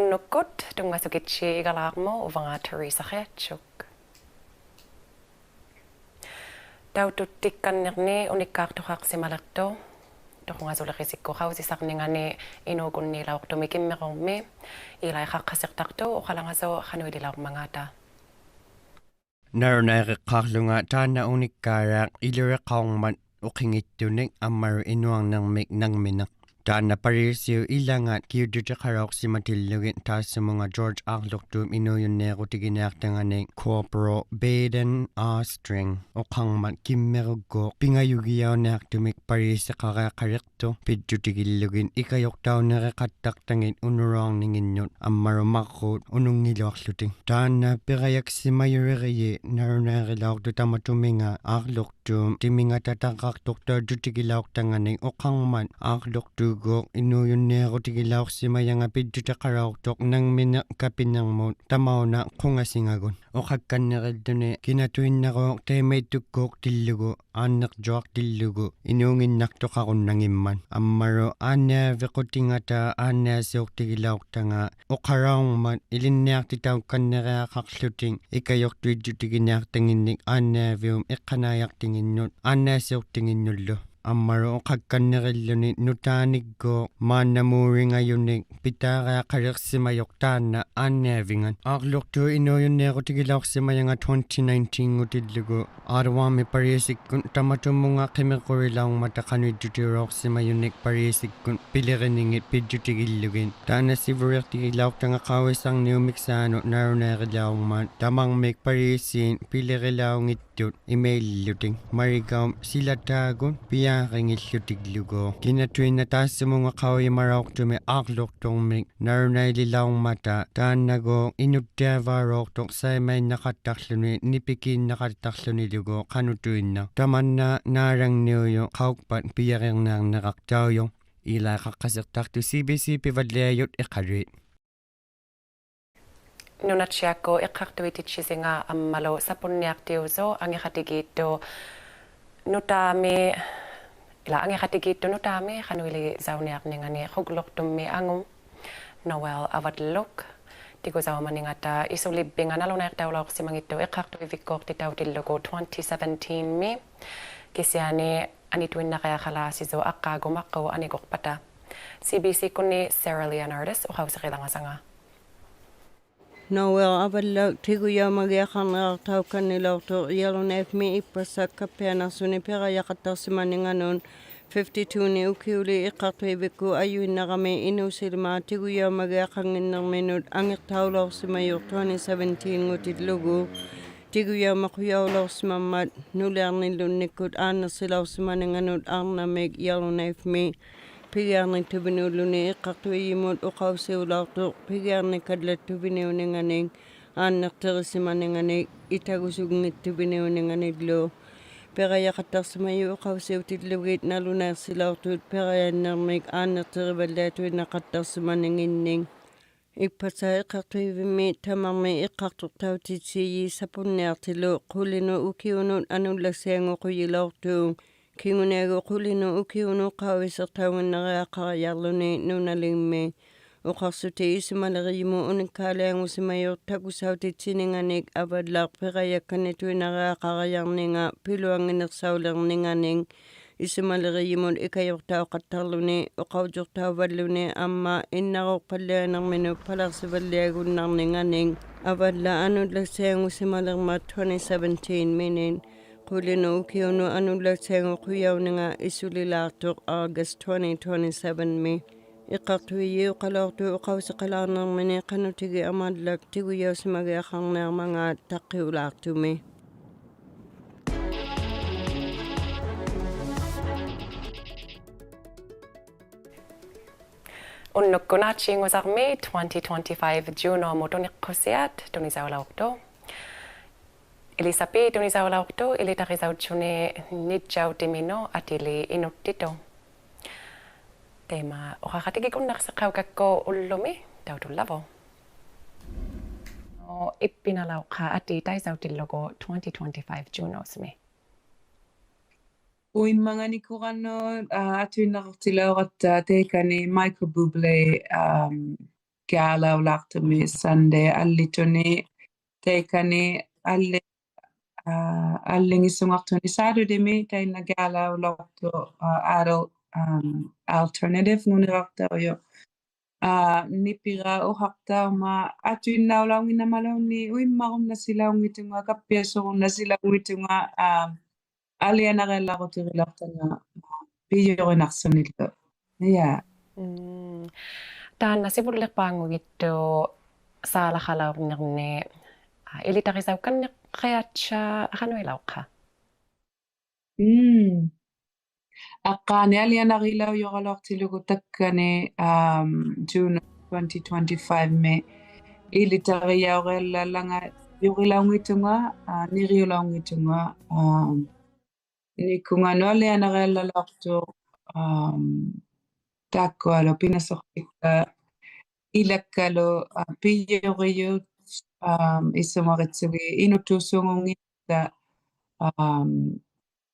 Unnukut tungasukitsi Igalaaq mo uvanga tarisaqeatchuk. Taututtikkannerni unikkaartuqaqsimalaqtu toqungasulerisikku qausisarningani inuukunniilauqtumi kimmeqormi ilaiqaqqasirtartu uqalangaso qanuililaurmangata. Narunaiqarlunga taana unikkaaraaq ilureqaormat uqingittunik ammaru inuarnermik nangmineq. Taana parisiu ilangat kiututiqarauqsimatillugit taassumunga George Arlortuum inuyunneequtigineartangani Corporal Baden String oqangmat kimmeruggo pingayugiauneartumik parisiqareaqariqtu pittutigillugin ikajortaunereqattaqtangit unuruarninginnut ammarumaqquut unungiluarluting taana pirayaksimayureriyi narunaiqilaortu tamatuminga Arlortuum timingatataqartortuutigilaortangani oqangmat Arlortu inuyunneequtigilaorsimayanga pittutaqarauqtoq nangmine kapinermut tamauna qungasingagun oqakkanneriltuni kinatuinnaruoq teemaittukkuuq tillugu aanneqjoaq tillugu inuunginnartoqarunnangimman ammaru aanneavequtingata aanneasiortigilaortanga oqaraungmat ilinniartitaukkannereaqarluting ikajortuitjutigineartanginnik aanneavium eqqanaayartinginnut aanneasiortinginnullu ammaru oqakkannerilluni nutaanikko maannamuuringayunik pitaareaqariqsimayortaanna aanneavingan Arlortu inuyunneequtigilaorsimayanga 2019 utillugu aarwaami pariisikkun tamatumunga qimequrilaungmata qanuittutiuroorsimayunik pariisikkun pileriningit pittutigillugin taana sivuriartigilaortanga qaawisarniumiksaanu naaruneerilaungmaat tamarmik pariisiin pilerilaungittut imeilluting marigaum silataagun piaaringillutiglugo kinatuinna taassumunga qauimaraortumi Arlortormik narunaililaungmata taannago inuttiavaroortoq saimainnaqattarluni nipikiinnaqattarlunilugo qanutuinna tamanna naarangniuyu qaukpat piarirnaarneraqtauyo ilaiqaqqasirtartu CBC pivalliayut iqaruit Nunatsiakko eqqartuititsisinga ammalo sapunniartiuso angeqatigiittu nutaami ila angeqatigiittu nutaami qanuili sauniarningani quglortummi angum Noel avatluk tikusaumanningata isulibbinga nalunaertaulaorsimangittu eqqartuivikkoortitautillugu 2017 mi kisiani anituinnaqaaqalaasisu aqqaagumaqqu aniqorpata CBC kunni Sarah Leonardis uqausiqilangasanga Noel avatluk tiguyaamagiaqarneartaukannilaortu ialunafmi ippassakkappianarsuni perajaqattarsimaninganun 52 ukiuli iqqartuivikku ayuinnaqami inusilma tiguyaamagiaqanginnerminut angertaulorsimayur 2017 utillugu tiguyaamaquyaulorsimammat nuliarnillunnikkut aannersilaorsimaninganut arnamik ialunafmi pigiarniktubiniulluni iqqartuiyimut uqausiulaartuq pigiarnikkallattubiниунинганик aannerterisimaninganik itagusugingittubiniuninganillu perajaqattarsimayu uqausiutillugit nalunaersilaortut perajannermik aannerterivallaatuinneqattarsimaninginning ipasa iqqartuivimmi tamarmi iqqartortautitsiyi sapunniartilu qulinu ukiunut anullaksianguquyilaortu kinguneegu qulinu ukiunu qaawisertauginnereaqarajarluni nunalimmi uqarsuti isimaleriyimu unikkaaliangusimayur takusautitsininganik avallaaq perajakkanituinereaqarajarninga piluanginersaulerninganing isimaleriyimut ikajortauqattarluni uqaujortauvalluni amma innaqorpallianerminu palarsivalliagunnarninganing avalla anullaksiangusimalermat 2017 minin qulinu ukiunu anullaksianguquyauninga isulilaartuq August 2027 mi iqqartuiyi uqalaortu uqausiqalaarnermini qanutigi amallak tiguyausimagiaqarnearmanga taqqiulaartumi Unnukkunaatsinngusarmi 2025 Juno mutuniqqusiat tunisaulaortu Elisapi tunisaulaortu ilitarisautsuni nitjautimino atili inuttito Tema oqaqatigikunnerseqaukakko ullumi tautullavo ippinalauqa ati taisautillugu 2025 Junosmi Uimmanganikuqannut atuinnaqartilauqatta teikani Michael Bublé gala ulaqtumi Sunday allituni teikani allingisungaqtuni Saturday taina gala ulaqtu adult alternative nguniraqtauyo nipira uhaqtauma atuinnaulaunginnamaluni uimmarunna silaungitunga kappiassurunna silaungitunga alianarellaqutirilaqtanga piyorinarsunillu ja. Taanna sivullerpaangugittu saalaqalaurnerni ilitarisaukanneqqiatsa qanuilauqa. Aqqaani alianarilaujoralortilugu takkani June 2025 me ilitariaurellallanga yurilaungitunga niriulaungitunga nikunganu alianarellalortu taakkualu pinasortikka ilakkalu piyoriut isumaritsugi inutuusungungitta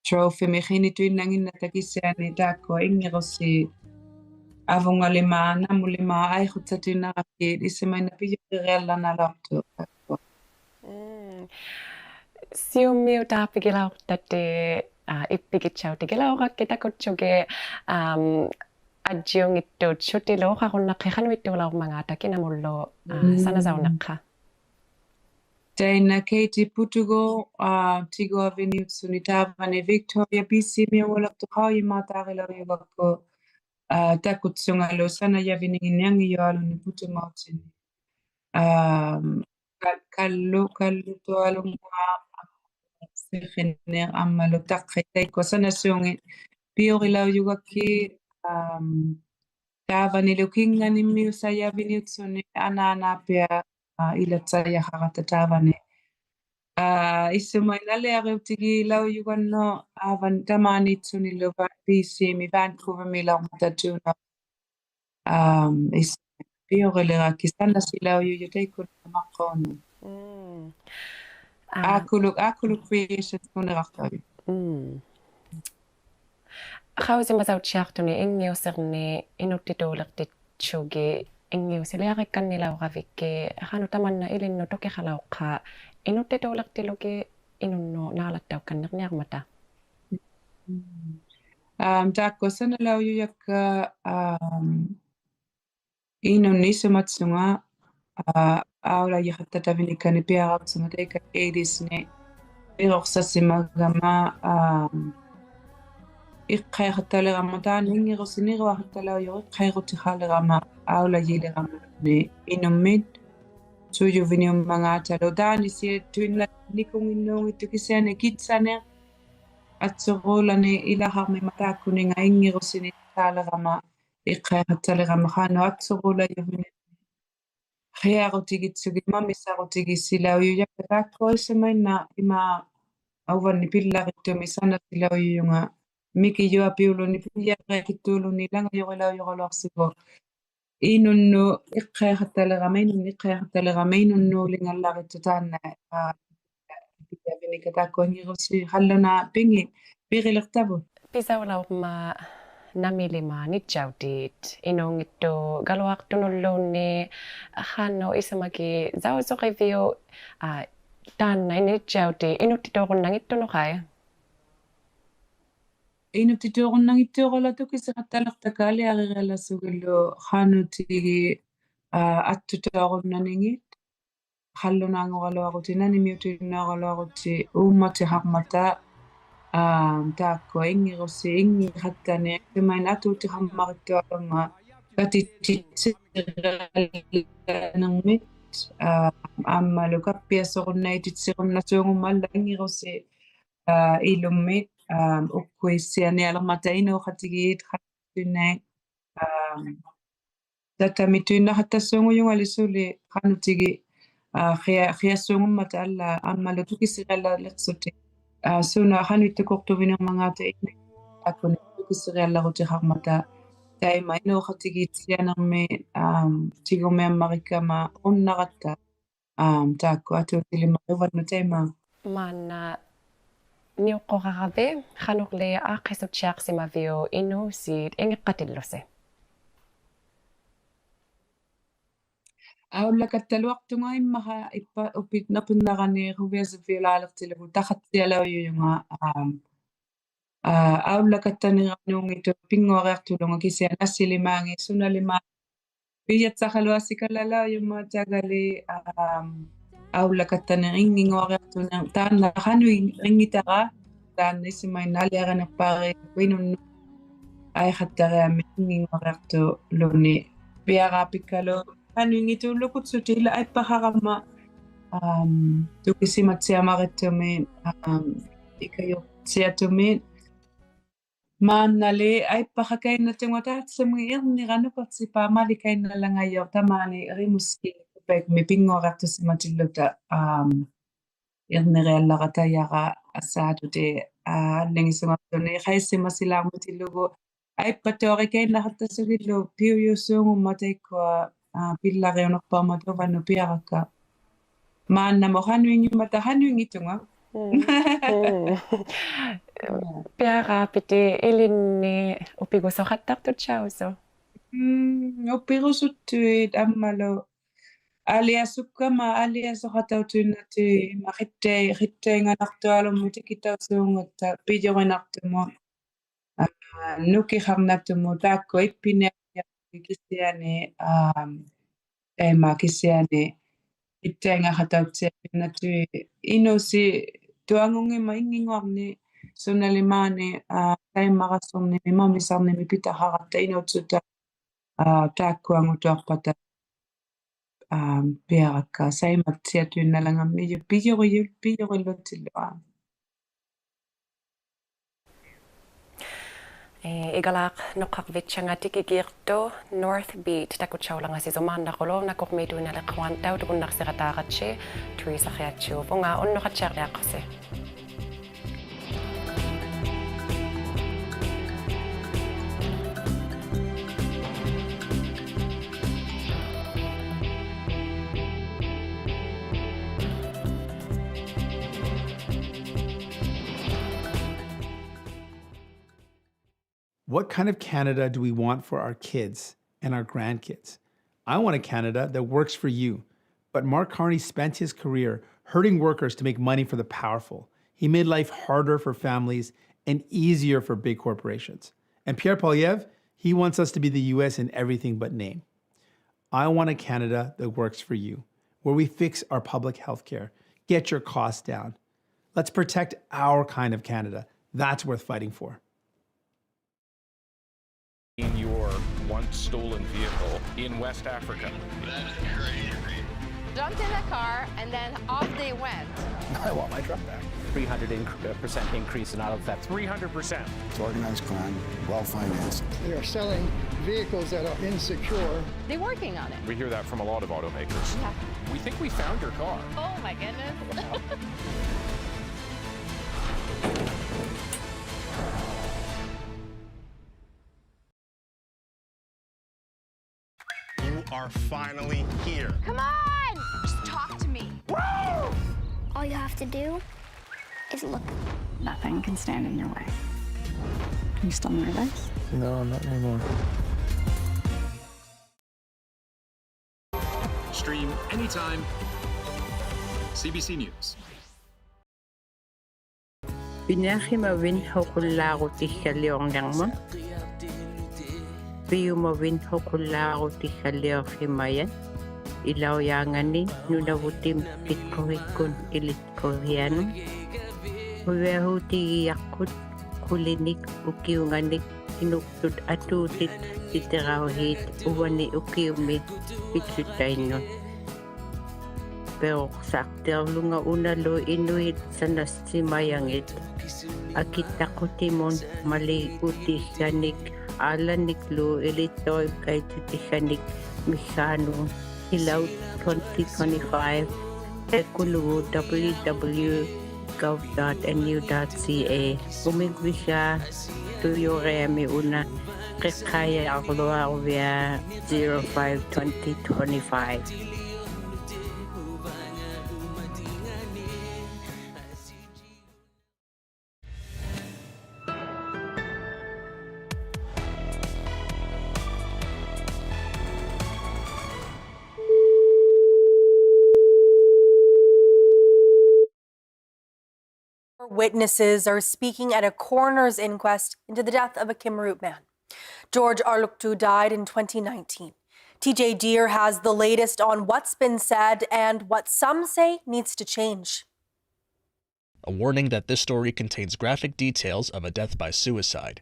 trophy miqinituinnanginnata kisiani taakkua ingirussi avungalimaa namulimaa aiqutsatuinnaqakkiit isimaina piyorireallanalortu taakkua Siummiu taappikilaurtatti ippikitsautikilaurakki takutsugi adjungittuut sutiluuqarunnaqi qanuittuulaurmangaata kinamullu sanasaunaqqa. Taina Katie Putugo, Tigo Avenue Sunitavane Victoria BC miongolaktu hauimaataarilaujuvakku takutsungalu sana yavininginyangi yoaluni putumautini. Kallu tualunga sekhinner ammalu taqqitaikko sana suungi piorilaujuvakki taavanilu kinganimmiu sayaviniutsuni anaanapia ilatsayaqarata taavani issumainaleariutigi laujuganno aavan tamaanitsunillu BC-mi Vancouver milaormatatuuna piorilerakki sannasilaujuju taikkunamaqqoonu aakulu creations kunerartaju Qausimasautsiartuni ingiusserni inuttituulertitsugi ingiusiliarikkannilauраvikki qanu tamanna ilinnu tukiqalauqqa inuttituulertilugi inunnu naalattaukkannerniarmata taakko sanalaujujakka inunni isumatsunga aulajaqattatavinikani piarartsunga taika 80s-ni piroqsassimagama iqqaiqattaleramma taani ingirusinniruaqattalaujori iqqaiqutiqalerama aulajilerama inummit sujuviniummangaatalu taani tuinna nikunginnuungittu kisiani kitsane atsurulani ilaqarmi mataakkuninga ingirusini taalerama iqqaiqattalerama qanu atsurulajuvini qiarutigitsugi mamisarutigissilaujujaqqa taakkoisamainna ima auvanni pillarittumi sanasilaujujunga mikijuapiuluni pillareqittuuluni langajorilaujoroluarsigu inunnu iqqaiqattalerama inunnuulingallarittu taanna pillavinika taakkuangirusi qalluna pingi piqilertavu Pisaulaurma namilima nitjautit inungittu galuartunulluunni qanu isamaki zausoqiviu taanna initjauti inuttituurunnangittunuqai inuttituurunnangittuuqolatukiseqattalertaka aliarirellasugillu qanutigi attutoorunnaningit qallunaangoraluaruti nanimiutinnaoraluaruti uummatiqarmata taakkua ingiqattani tumain atuutiqammarittualunga katititsiralnermit ammalu kappiassorunnaitit-sirunnasuungumalla ingirusi ilummit ukkuissianialermata inuuqatigiit qattunnai tatamituinnaqattassuungujungalisuuli qanutigi qiassuungummata alla ammalu tukissiriallerlersuti suuna qanuittukortuvinermangaata akkuni tukissiriallerutiqarmata taima inuuqatigiitsianermi tigumiammarikkama unnaqatta taakku atuutilimariuvannu taima maanna niuqqoraravi qanuqli aaqqisutsiaaqsimaviu inuusiit ingeqqatilluse Aullakattalluartungaimmaqa ippa upit napunnarani ruviasuffiulaalertilugu taqatsialaujuyunga aullakattaniqarnuungitu pinguariartulunga kisia nassilimaangi sunalimaa piiatsaqaluassikalalaajumma tagali aullakattaniqinginguariartuna taannaqanui ringitara taannissimainnaaliaranerpaari winunnu aiqattariami inginguariartu luni piaraapikkalu anuingituullukut sutila aippaqaramma tukisimatsiamarittuми ikayurtsiatumi maannali aippaqakainnatunguataatsamui erniqanupartipaamali kainnalangayyor tamaani erimuski pekmi pinguariartussimatilluta erniqiallaqatayara assaatuti аллангисумартуни қайссимасилаармутиллугу айппатуарикаиннахаттассугиллу пиуйуссуунгумма таиккуа пиллариунерпаама тованну пиаракка мааннамо хануингиммата хануингитунга Piaraapiti ilinni upigusoqattartutsaausu. Opirusuttuit ammalu aliasukkama aliasoqatautuinnati qittainganartualummu tikitausuungutta pijorinartumu nukiqarnatumu taakku ippiniarniarni kisiani kisiani ittaingaqatautsiappinnatui inusi tuangungimma inginguarni sunalimaani taimmaqassurni mimamisarnimi pitaqaqatta inuutsuta taakkuangutuarpata piarakka saimatsiatuinnalangammi pijorillutilluaa Igalaaq noqqarvitsangatikikiertu Northbeat takutsaulangasisumaannaqulu nakormiituinaleqquantau tukunnarsiqataaqatsi tuisarriatsiup unga unnoqatsiarliaqqasi. What kind of Canada do we want for our kids and our grandkids? I want a Canada that works for you. But Mark Carney spent his career hurting workers to make money for the powerful. He made life harder for families and easier for big corporations. And Pierre Poilievre, he wants us to be the US in everything but name. I want a Canada that works for you, where we fix our public health care, get your costs down. Let's protect our kind of Canada. That's worth fighting for. In your once stolen vehicle in West Africa. That is crazy. Jumped in a car and then off they went. I want my truck back. 300% increase in auto theft. 300%. It's organized crime, well-financed. They are selling vehicles that are insecure. They're working on it. We hear that from a lot of automakers. Yeah. We think we found your car. Oh my goodness. You are finally here. Come on! Just talk to me. All you have to do is look. Nothing can stand in your way. Are you still nervous? No, not anymore. Stream anytime. CBC News. Pinahimawin hokullaarutikkalliornarma. Piyumawin hokullaarutikkalliorhimayan. Ilauyaangani nunavutim kitkohikkun ilitkohianum. Huviahutigiyaqqut kulinik ukiunganik inuktut atuutit titerauhiit uvani ukiumi pitsutainun. Peoqsaaqtiarlunga unalu inuit sanassimayangit. Akitaqutimon mali utiganik alaniklu ilitoib kaitutiganik mihanu Hilau 2025 ekulu www.gov.nu.ca umigwisha tuyoremi una qeqaya aqluarvia 05-2025. Witnesses are speaking at a coroner's inquest into the death of a Kimmeroot man. George Arluktu died in 2019. TJ Deer has the latest on what's been said and what some say needs to change. A warning that this story contains graphic details of a death by suicide.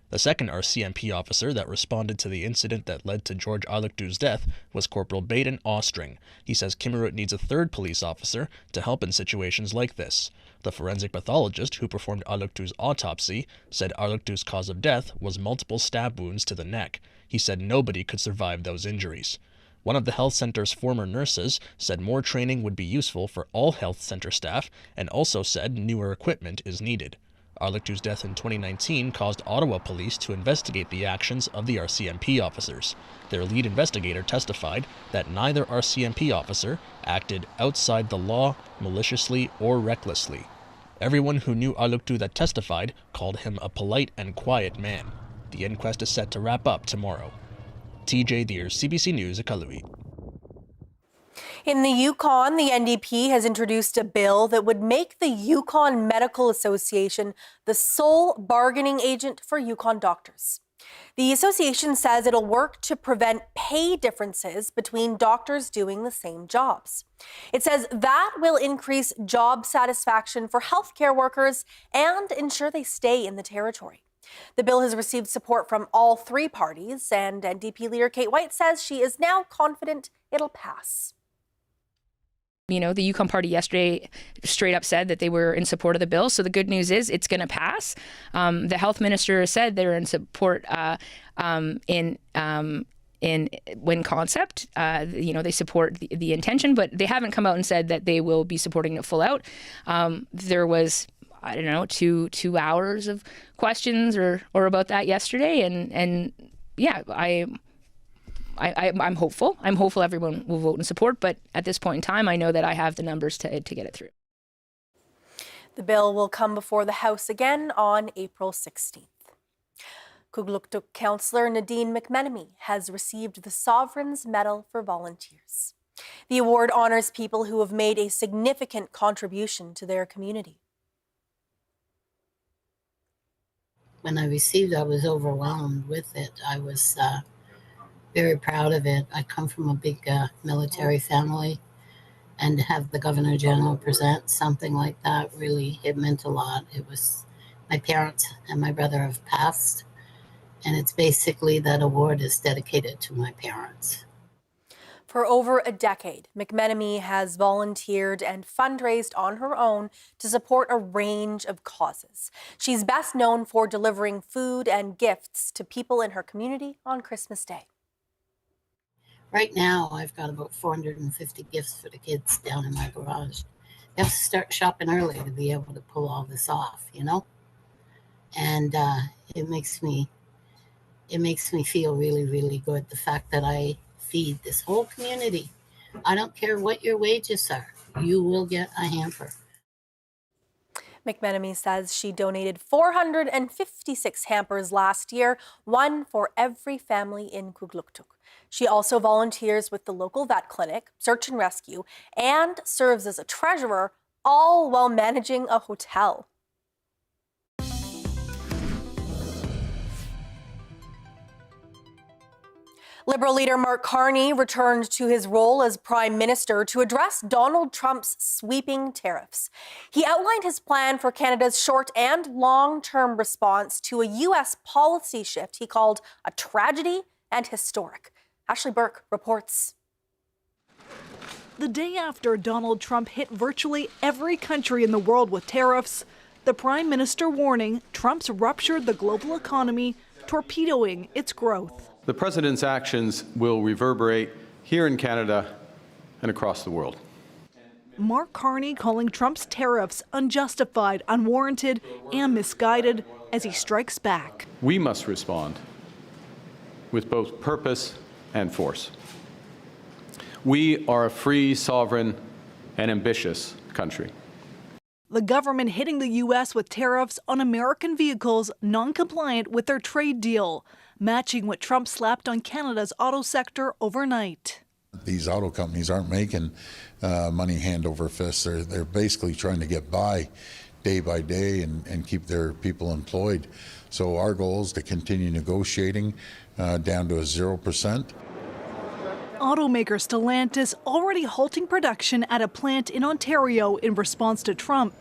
The second RCMP officer that responded to the incident that led to George Arluktu's death was Corporal Baden Ostring. He says Kimmeroot needs a third police officer to help in situations like this. The forensic pathologist who performed Arluktu's autopsy said Arluktu's cause of death was multiple stab wounds to the neck. He said nobody could survive those injuries. One of the health center's former nurses said more training would be useful for all health center staff and also said newer equipment is needed. Arluktu's death in 2019 caused Ottawa police to investigate the actions of the RCMP officers. Their lead investigator testified that neither RCMP officer acted outside the law, maliciously, or recklessly. Everyone who knew Arluktu that testified called him a polite and quiet man. The inquest is set to wrap up tomorrow. TJ Deer, CBC News, Iqaluit. In the Yukon, the NDP has introduced a bill that would make the Yukon Medical Association the sole bargaining agent for Yukon doctors. The association says it'll work to prevent pay differences between doctors doing the same jobs. It says that will increase job satisfaction for healthcare workers and ensure they stay in the territory. The bill has received support from all three parties, and NDP leader Kate White says she is now confident it'll pass. You know, the Yukon Party yesterday straight up said that they were in support of the bill. So the good news is it's going to pass. The health minister said they're in support in concept. They support the intention, but they haven't come out and said that they will be supporting it full out. There was, I don't know, two hours of questions or about that yesterday. And yeah, I'm hopeful. I'm hopeful everyone will vote in support, but at this point in time, I know that I have the numbers to get it through. The bill will come before the House again on April 16th. Kugluktuk councillor Nadine McMenemy has received the Sovereign's Medal for Volunteers. The award honors people who have made a significant contribution to their community. When I received it, I was overwhelmed with it. I was very proud of it. I come from a big military family, and to have the Governor General present something like that, really, it meant a lot. It was, my parents and my brother have passed, and it's basically that award is dedicated to my parents. For over a decade, McMenemy has volunteered and fundraised on her own to support a range of causes. She's best known for delivering food and gifts to people in her community on Christmas Day. Right now, I've got about 450 gifts for the kids down in my garage. You have to start shopping early to be able to pull all this off, you know? And it makes me feel really, really good. The fact that I feed this whole community. I don't care what your wages are. You will get a hamper. McMenemy says she donated 456 hampers last year, one for every family in Kugluktuk. She also volunteers with the local vet clinic, search and rescue, and serves as a treasurer, all while managing a hotel. Liberal leader Mark Carney returned to his role as Prime Minister to address Donald Trump's sweeping tariffs. He outlined his plan for Canada's short and long-term response to a U.S. policy shift he called a tragedy and historic. Ashley Burke reports. The day after Donald Trump hit virtually every country in the world with tariffs, the Prime Minister warning Trump's ruptured the global economy, torpedoing its growth. The President's actions will reverberate here in Canada and across the world. Mark Carney calling Trump's tariffs unjustified, unwarranted, and misguided as he strikes back. We must respond with both purpose and force. We are a free, sovereign, and ambitious country. The government hitting the U.S. with tariffs on American vehicles non-compliant with their trade deal, matching what Trump slapped on Canada's auto sector overnight. These auto companies aren't making money hand over fist. They're basically trying to get by day by day and keep their people employed. So our goal is to continue negotiating down to a 0%. Automaker Stellantis already halting production at a plant in Ontario in response to Trump.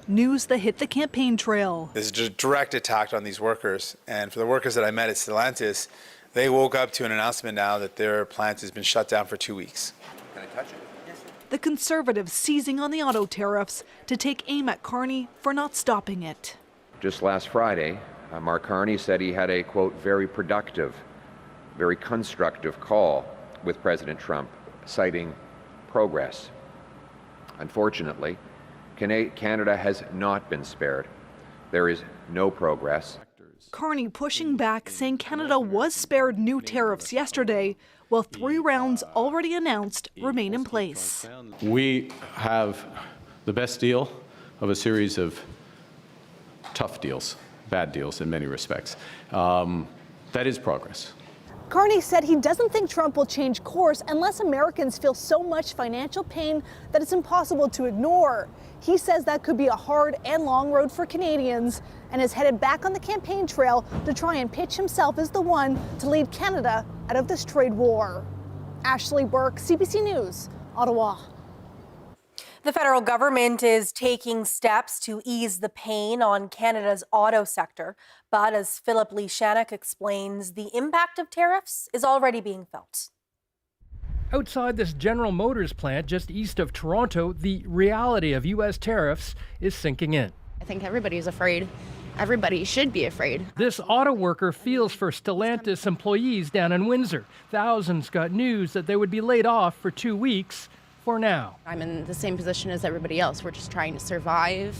News that hit the campaign trail. This is a direct attack on these workers. And for the workers that I met at Stellantis, they woke up to an announcement now that their plant has been shut down for 2 weeks. Can I touch it? The Conservatives seizing on the auto tariffs to take aim at Carney for not stopping it. Just last Friday, Mark Carney said he had a, quote, very productive, very constructive call with President Trump, citing progress. Unfortunately, Canada has not been spared. There is no progress. Carney pushing back, saying Canada was spared new tariffs yesterday, while 3 rounds already announced remain in place. We have the best deal of a series of tough deals, bad deals in many respects. That is progress. Carney said he doesn't think Trump will change course unless Americans feel so much financial pain that it's impossible to ignore. He says that could be a hard and long road for Canadians and is headed back on the campaign trail to try and pitch himself as the one to lead Canada out of this trade war. Ashley Burke, CBC News, Ottawa. The federal government is taking steps to ease the pain on Canada's auto sector. But as Philip Lee Shannock explains, the impact of tariffs is already being felt. Outside this General Motors plant just east of Toronto, the reality of U.S. tariffs is sinking in. I think everybody's afraid. Everybody should be afraid. This auto worker feels for Stellantis employees down in Windsor. Thousands got news that they would be laid off for 2 weeks. For now. I'm in the same position as everybody else. We're just trying to survive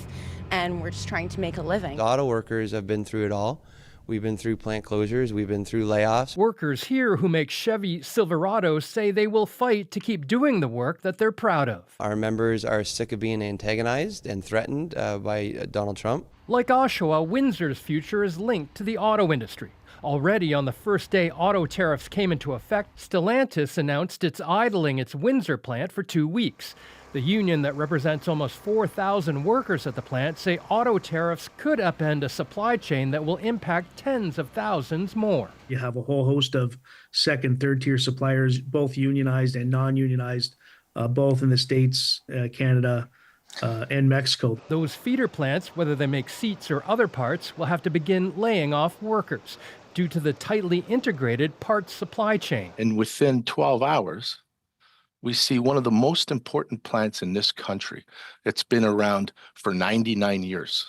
and we're just trying to make a living. The auto workers have been through it all. We've been through plant closures. We've been through layoffs. Workers here who make Chevy Silverados say they will fight to keep doing the work that they're proud of. Our members are sick of being antagonized and threatened by Donald Trump. Like Oshawa, Windsor's future is linked to the auto industry. Already on the first day auto tariffs came into effect, Stellantis announced it's idling its Windsor plant for 2 weeks. The union that represents almost 4,000 workers at the plant say auto tariffs could upend a supply chain that will impact tens of thousands more. You have a whole host of second, third-tier suppliers, both unionized and non-unionized, both in the States, Canada, and Mexico. Those feeder plants, whether they make seats or other parts, will have to begin laying off workers due to the tightly integrated parts supply chain. And within 12 hours, we see one of the most important plants in this country. It's been around for 99 years.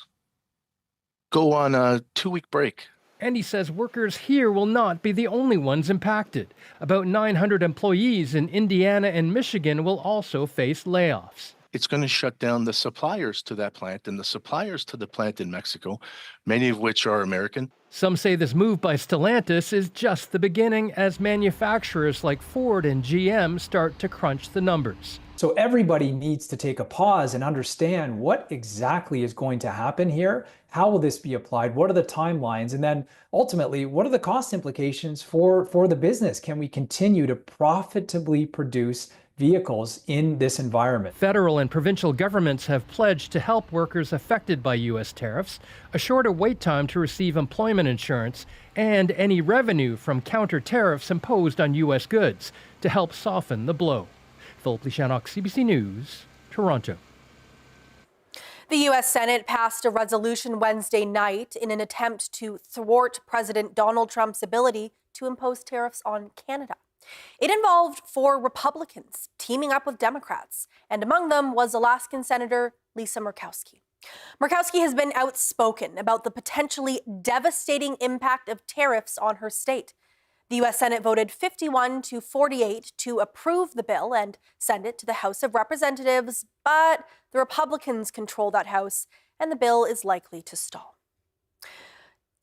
Go on a 2-week break. And he says workers here will not be the only ones impacted. About 900 employees in Indiana and Michigan will also face layoffs. It's going to shut down the suppliers to that plant and the suppliers to the plant in Mexico, many of which are American. Some say this move by Stellantis is just the beginning as manufacturers like Ford and GM start to crunch the numbers. So everybody needs to take a pause and understand what exactly is going to happen here. How will this be applied? What are the timelines? And then ultimately, what are the cost implications for the business? Can we continue to profitably produce vehicles in this environment? Federal and provincial governments have pledged to help workers affected by U.S. tariffs, a shorter wait time to receive employment insurance, and any revenue from counter tariffs imposed on U.S. goods to help soften the blow. Philip Lee Shannock, CBC News, Toronto. The U.S. Senate passed a resolution Wednesday night in an attempt to thwart President Donald Trump's ability to impose tariffs on Canada. It involved 4 Republicans teaming up with Democrats, and among them was Alaskan Senator Lisa Murkowski. Murkowski has been outspoken about the potentially devastating impact of tariffs on her state. The U.S. Senate voted 51-48 to approve the bill and send it to the House of Representatives, but the Republicans control that House, and the bill is likely to stall.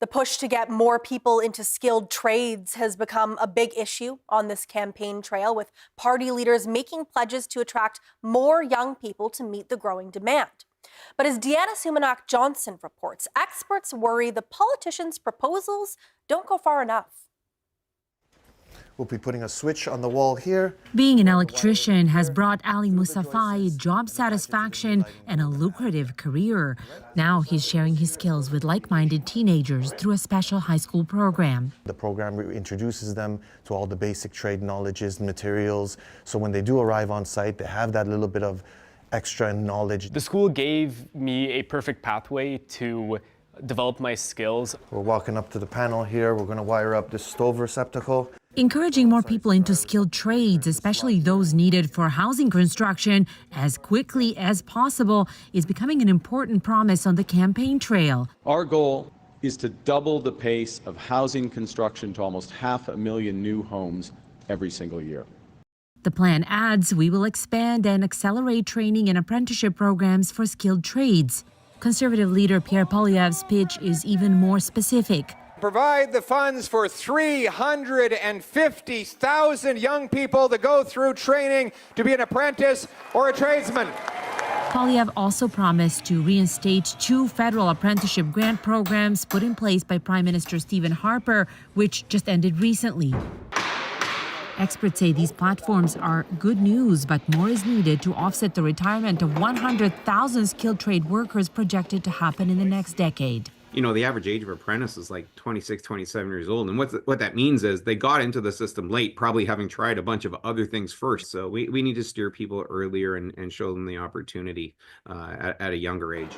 The push to get more people into skilled trades has become a big issue on this campaign trail, with party leaders making pledges to attract more young people to meet the growing demand. But as Deanna Sumanac-Johnson reports, experts worry the politicians' proposals don't go far enough. We'll be putting a switch on the wall here. Being an electrician has brought Ali Musafai job satisfaction and a lucrative career. Now he's sharing his skills with like-minded teenagers through a special high school program. The program introduces them to all the basic trade knowledges, materials, so when they do arrive on site, they have that little bit of extra knowledge. The school gave me a perfect pathway to develop my skills. We're walking up to the panel here. We're going to wire up this stove receptacle. Encouraging more people into skilled trades, especially those needed for housing construction, as quickly as possible is becoming an important promise on the campaign trail. Our goal is to double the pace of housing construction to almost 500,000 new homes every single year. The plan adds we will expand and accelerate training and apprenticeship programs for skilled trades. Conservative leader Pierre Poilievre's pitch is even more specific. Provide the funds for 350,000 young people to go through training to be an apprentice or a tradesman. Poilievre also promised to reinstate 2 federal apprenticeship grant programs put in place by Prime Minister Stephen Harper, which just ended recently. Experts say these platforms are good news, but more is needed to offset the retirement of 100,000 skilled trade workers projected to happen in the next decade. You know, the average age of apprentice is like 26, 27 years old. And what that means is they got into the system late, probably having tried a bunch of other things first. So we need to steer people earlier and show them the opportunity at a younger age.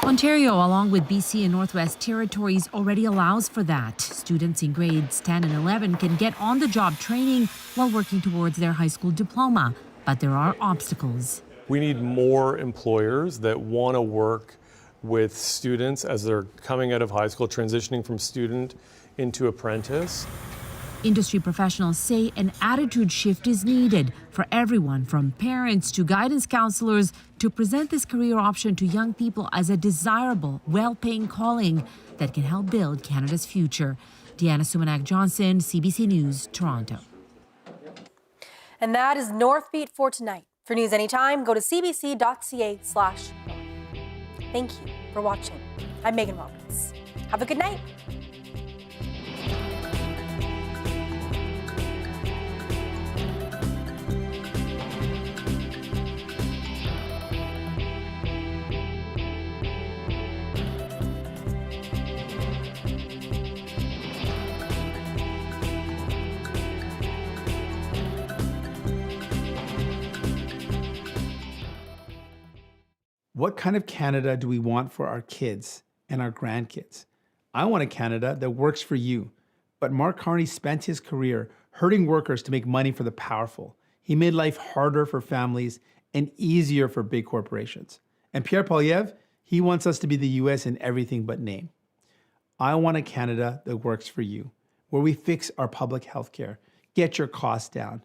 Ontario, along with BC and Northwest Territories, already allows for that. Students in grades 10 and 11 can get on-the-job training while working towards their high school diploma. But there are obstacles. We need more employers that want to work with students as they're coming out of high school, transitioning from student into apprentice. Industry professionals say an attitude shift is needed for everyone from parents to guidance counselors to present this career option to young people as a desirable, well-paying calling that can help build Canada's future. Deanna Sumanak-Johnson, CBC News, Toronto. And that is Northbeat for tonight. For news anytime, go to cbc.ca/North. Thank you for watching. I'm Megan Roberts. Have a good night. What kind of Canada do we want for our kids and our grandkids? I want a Canada that works for you. But Mark Carney spent his career hurting workers to make money for the powerful. He made life harder for families and easier for big corporations. And Pierre Poilievre, he wants us to be the US in everything but name. I want a Canada that works for you, where we fix our public health care, get your costs down.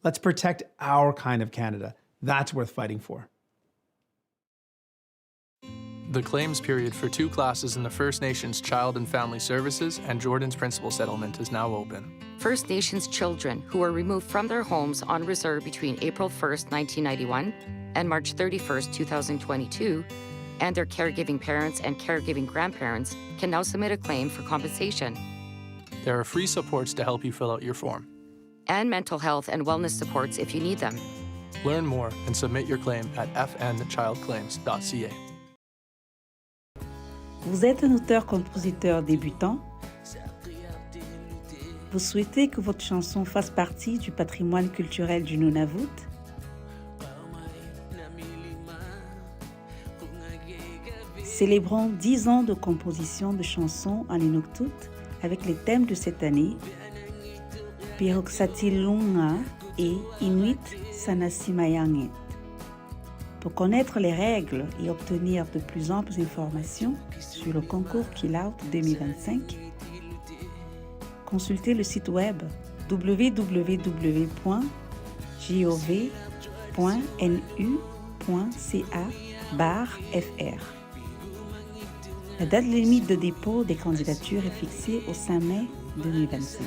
Let's protect our kind of Canada. That's worth fighting for. The claims period for 2 classes in the First Nations Child and Family Services and Jordan's Principal Settlement is now open. First Nations children who were removed from their homes on reserve between April 1st, 1991 and March 31st, 2022, and their caregiving parents and caregiving grandparents can now submit a claim for compensation. There are free supports to help you fill out your form. And mental health and wellness supports if you need them. Learn more and submit your claim at fnchildclaims.ca. Vous êtes un auteur-compositeur débutant? Vous souhaitez que votre chanson fasse partie du patrimoine culturel du Nunavut? Célébrons 10 ans de composition de chansons en Inuktitut avec les thèmes de cette année, Piruksatilunga et Inuit Sanasimayangit. Pour connaître les règles et obtenir de plus amples informations sur le concours Igalaaq 2025, consultez le site web www.gov.nu.ca/fr. La date limite de dépôt des candidatures est fixée au 5 mai 2025.